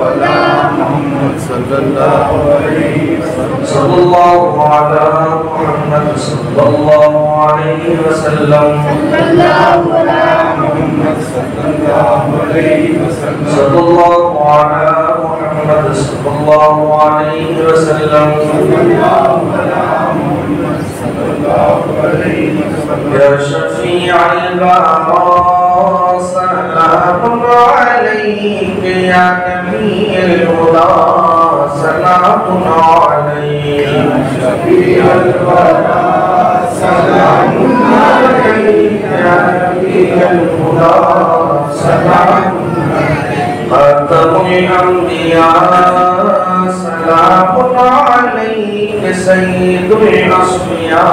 अला मुहम्मद सल्लल्लाहु अलैहि वसल्लम। सल्लल्लाहु अला मुहम्मद सल्लल्लाहु अलैहि वसल्लम। सल्लल्लाहु अला मुहम्मद सल्लल्लाहु अलैहि वसल्लम। सल्लल्लाहु अला मुहम्मद सल्लल्लाहु अलैहि वसल्लम। सल्लल्लाहु अला मुहम्मद सल्लल्लाहु अलैहि वसल्लम। या शफीअल वरा सलामुन अलैका या नबील हुदा सलामुन अलैका। या शफीअल वरा सलामुन अलैका या नबील हुदा सलामुन अलैका। खातमुल अंबिया सलामुन अलैका सय्यिदुल अस्फिया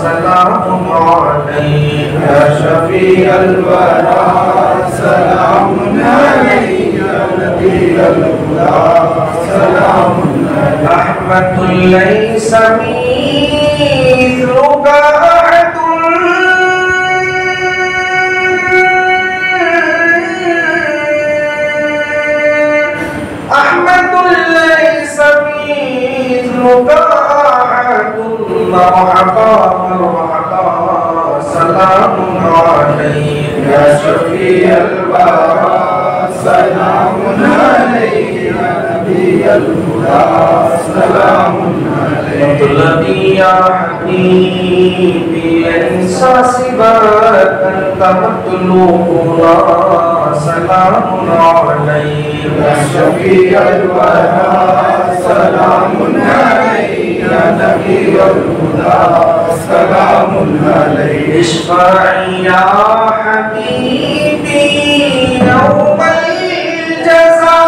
सलामुन अलैका। या शफीअल वरा सलामुन अलैका या नबील हुदा सलामुन अलैका। रहमतुल लैसा मिस्लुका अहमदुल लैसा मिस्लुका मरहबा मरहबा सलामुन अलैका। या शफीअल वरा सलामुन अलैका या नबील हुदा सलामुन अलैका। मतलबी या हबीबी लैसा सिवाक अंत मतलूबुना सलामुन अलैका। या शफीअल वरा सलामुन अलैका या नबील हुदा सलामुन अलैका। इश्फ़ाई या हबीबी यौमल जज़ा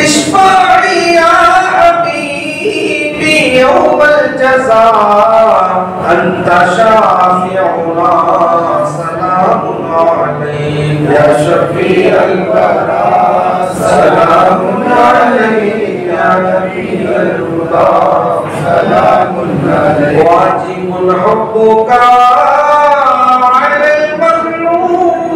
इश्फ़ाई या हबीबी यौमल जज़ा अंत शाफ़िउना सलामुन अलैका। या शफीअल वरा सलामुन अलैका या नबील हुदा सलामुन अलैका। वाजिबुल हुब्बुका अलल मग़लूब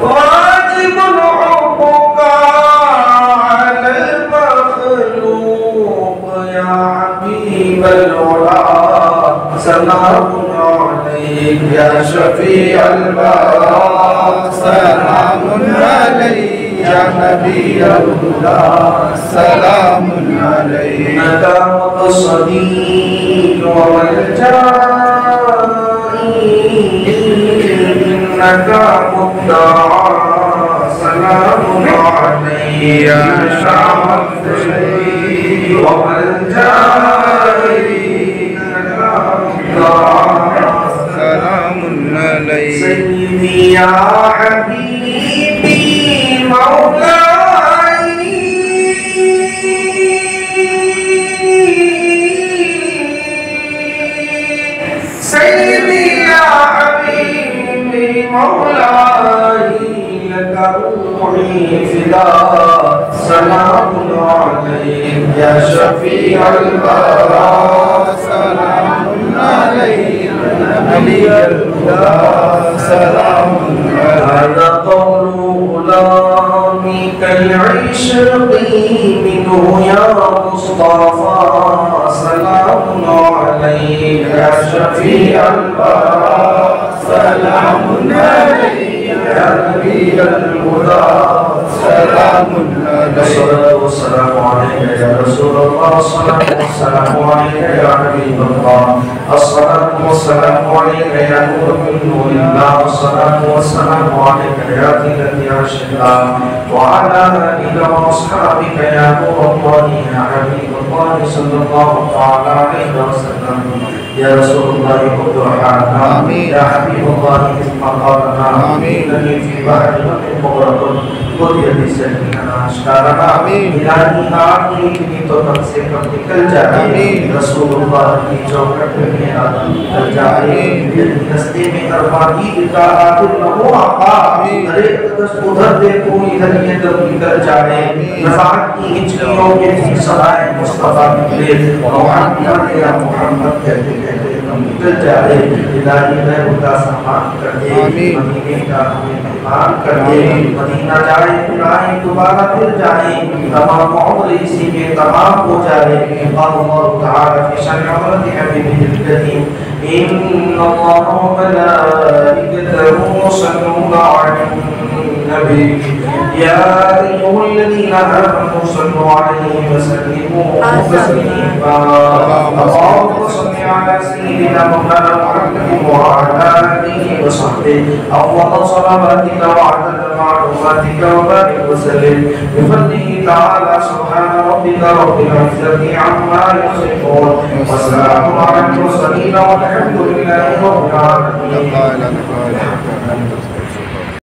वाजिबुल हुब्बुका अलल मग़लूब या हबीबल उला सलामुन अलैका। या शफीअल वरा सलामुन अलैका या नबील हुदा सलामुन अलैका। इन्नका मक़सदी व मलजाई इन्नका मुद्दआ सलामुन अलैका। या शाफ़ी व मलजाई इन्नका मुद्दआ सलामुन अलैका। सय्यिदी या हबीबी मौलाई सय्यिदी या हबीबी मौलाई लका रूही फिदा सलामुन अलैका। या शफीअल वरा सलामुन अलैका या नबील हुदा सलामुन अलैका। هذا قول غلامك العشقي منه يا مصطفى سلام عليك يا شفيع الورى سلام عليك يا نبي الهدى سلام عليك. الصلاة والسلام عليك يا رسول الله، الصلاة والسلام عليك يا حبيب الله، الصلاة والسلام عليك يا نور من نور الله، الصلاة والسلام عليك يا زينة عرش الله، وعلى آلك وأصحابك يا نور الله يا حبيب الله صلى الله تعالى عليه وسلم. يا رسول الله خذ روحنا، يا حبيب الله خذ مقامنا، إنني في بحر مغرق خذ يدي سيدنا अशरारना इलाही आखिरी की तो कम से कम निकल जाए रसूलुल्लाह की चौखट में आदम निकल जाए रास्ते में अरबाईद का आखिर न हो आका अरे कदस उधर देखो इधर ये तो निकल जाए रफ़ात की हिजरियों के भी सदाए मुस्तफा निकले मोहम्मद या मोहम्मद कहते कहते निकल जाए इलाही मैं उनका सम्मान कर दे मदीने का हमें मेहमान कर दे मदीना जाए बुलाए दोबारा फिर जाए तमाम उम्र इसी में तमाम हो जाए अल्लाह तआला की शरीयत है बिल्कुल इन्नल्लाह व मलाइकतहु युसल्लूना अलन नबी या अय्युहल्लज़ीना आमनू सल्लु अलैहि व सल्लिमू तस्लीमा अल्लाहुम्मा सल्लि अला सय्यिदिना मुहम्मद व अला आलिहि व सहबिहि अव्वल सलावातिका व अदद मालूमातिका व बारिक व सल्लिम बिफضलिहि तआला सुब्हान रब्बिका रब्बिल इज्जति अम्मा यसिफून व सलामुन अलल मुरसलीन वल्हम्दुलिल्लाहि रब्बिल आलमीन।